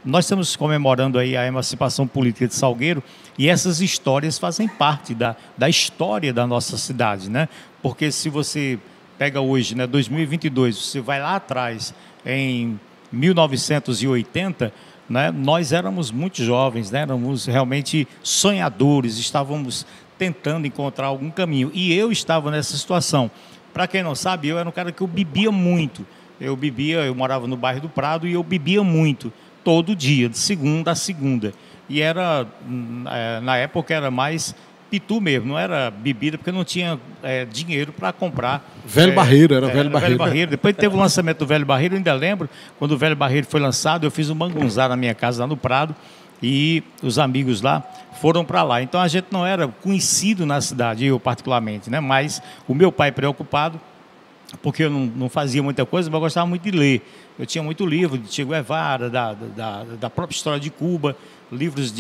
nós estamos comemorando aí a emancipação política de Salgueiro e essas histórias fazem parte da história da nossa cidade, né? Porque se você pega hoje, né, 2022, você vai lá atrás, em 1980, né, nós éramos muito jovens, né, éramos realmente sonhadores, estávamos tentando encontrar algum caminho. E eu estava nessa situação. Para quem não sabe, eu era um cara que eu bebia muito. Eu morava no bairro do Prado e eu bebia muito, todo dia, de segunda a segunda. E era, na época, era mais pitu mesmo, não era bebida, porque não tinha dinheiro para comprar. Velho Barreiro, era Velho Barreiro. Velho Barreiro. Depois teve o lançamento do Velho Barreiro, eu ainda lembro, quando o Velho Barreiro foi lançado, eu fiz um mangunzá na minha casa, lá no Prado, e os amigos lá foram para lá. Então a gente não era conhecido na cidade, eu particularmente, né? Mas o meu pai preocupado, porque eu não fazia muita coisa, mas eu gostava muito de ler. Eu tinha muito livro de Che Guevara, da própria história de Cuba, livros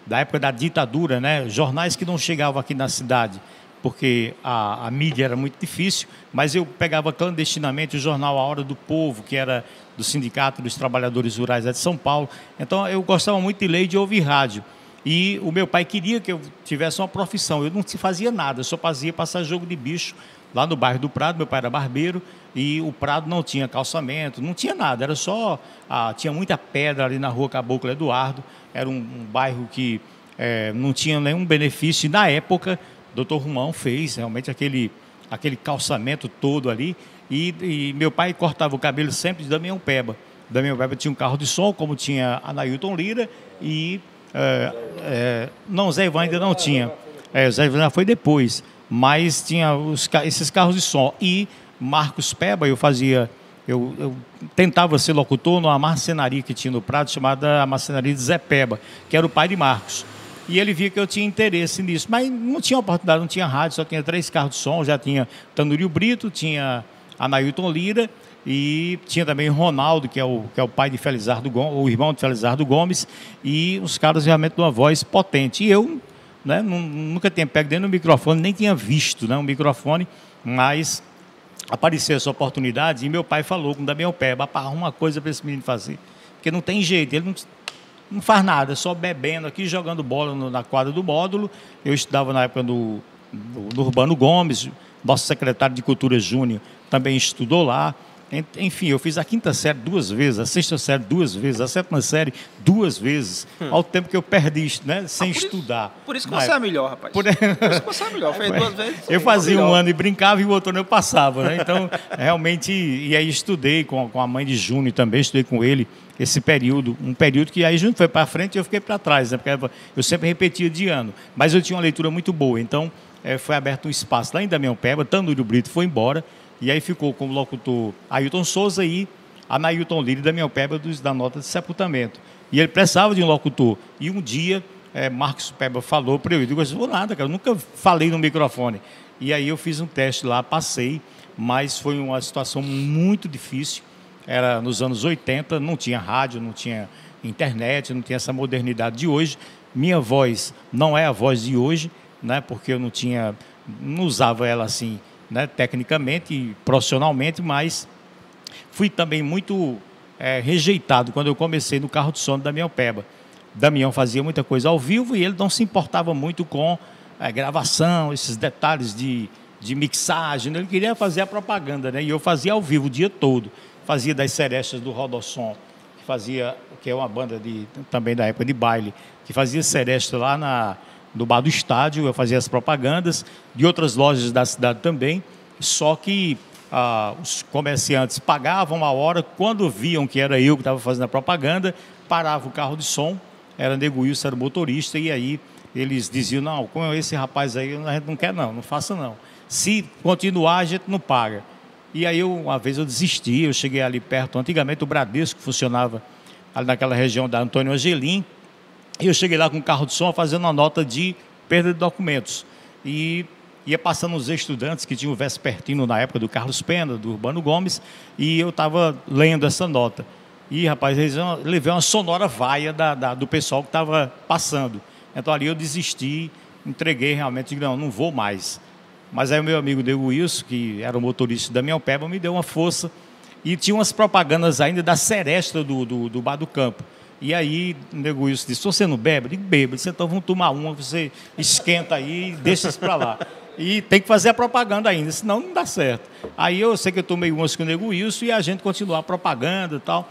da época da ditadura, né? Jornais que não chegavam aqui na cidade, porque a mídia era muito difícil, mas eu pegava clandestinamente o jornal A Hora do Povo, que era do Sindicato dos Trabalhadores Rurais de São Paulo. Então eu gostava muito de ler e de ouvir rádio. E o meu pai queria que eu tivesse uma profissão. Eu não fazia nada, eu só fazia passar jogo de bicho lá no bairro do Prado. Meu pai era barbeiro e o Prado não tinha calçamento, não tinha nada, era só... tinha muita pedra ali na rua Caboclo Eduardo, era um bairro que não tinha nenhum benefício. E na época, o Dr. Romão fez realmente aquele calçamento todo ali. E meu pai cortava o cabelo sempre de Damião Peba. Damião Peba tinha um carro de som, como tinha Anailton Lira, e... não, Zé Ivan ainda não tinha. Zé Ivan foi depois, mas tinha esses carros de som. E Marcos Peba, eu tentava ser locutor numa marcenaria que tinha no Prado, chamada a Marcenaria de Zé Peba, que era o pai de Marcos. E ele via que eu tinha interesse nisso, mas não tinha oportunidade, não tinha rádio, só tinha 3 carros de som. Já tinha Tanúrio Brito, tinha Anailton Lira, e tinha também Ronaldo, que é o pai de Felizardo Gomes, o irmão de Felizardo Gomes, e os caras realmente de uma voz potente. E eu, né, nunca tinha pego dentro do microfone, nem tinha visto, né, um microfone, mas apareceu essa oportunidade e meu pai falou com o Damião Peba: arruma uma coisa para esse menino fazer, porque não tem jeito, ele não faz nada, só bebendo aqui, jogando bola na quadra do módulo. Eu estudava na época no Urbano Gomes, nosso secretário de Cultura Júnior também estudou lá. Enfim, eu fiz a 5ª série 2 vezes, a 6ª série 2 vezes, a 7ª série 2 vezes, ao tempo que eu perdi, né, sem estudar. Por isso que você é melhor, rapaz. Por isso que você é melhor, fez 2 vezes. Eu fazia um ano e brincava, e o outro ano eu passava, né? Então, realmente, e aí estudei com a mãe de Júnior também, estudei com ele esse período, um período que aí Júnior foi para frente e eu fiquei para trás, né? Porque eu sempre repetia de ano, mas eu tinha uma leitura muito boa. Então, foi aberto um espaço lá em Damião Peba, Tanúrio Brito foi embora, e aí ficou como locutor Ailton Souza e Anailton Lira e Damião Peba da nota de sepultamento. E ele precisava de um locutor. E um dia, Marcos Peba falou para eu digo: vou nada, cara, eu nunca falei no microfone. E aí eu fiz um teste lá, passei, mas foi uma situação muito difícil. Era nos anos 80, não tinha rádio, não tinha internet, não tinha essa modernidade de hoje. Minha voz não é a voz de hoje, né, porque eu não usava ela assim, né, tecnicamente e profissionalmente, mas fui também muito rejeitado quando eu comecei no carro de som do Damião Peba. Damião fazia muita coisa ao vivo e ele não se importava muito com gravação, esses detalhes de mixagem, né? Ele queria fazer a propaganda, né? E eu fazia ao vivo o dia todo. Fazia das Serestas do Rodossom, que é uma banda também da época de baile, que fazia seresta lá no bar do estádio. Eu fazia as propagandas de outras lojas da cidade também, só que os comerciantes pagavam a hora. Quando viam que era eu que estava fazendo a propaganda, parava o carro de som, era Nego Wilson, era o motorista, e aí eles diziam: não, com esse rapaz aí a gente não quer não faça não. Se continuar, a gente não paga. E aí uma vez eu desisti, eu cheguei ali perto, antigamente o Bradesco funcionava ali naquela região da Antônio Angelim, e eu cheguei lá com um carro de som fazendo uma nota de perda de documentos. E ia passando os estudantes que tinham o vespertino na época do Carlos Pena, do Urbano Gomes, e eu estava lendo essa nota. E, rapaz, levei uma sonora vaia do pessoal que estava passando. Então ali eu desisti, entreguei realmente, digo: não vou mais. Mas aí o meu amigo Nego Wilson, que era o motorista da Damião Peba, me deu uma força. E tinha umas propagandas ainda da Seresta do Bar do Campo. E aí o Nego Wilson disse, você não bebe? Eu digo, bebo. Ele disse, então vamos tomar uma, você esquenta aí e deixa isso para lá. E tem que fazer a propaganda ainda, senão não dá certo. Aí eu sei que eu tomei umas com o Nego Wilson e a gente continuou a propaganda e tal.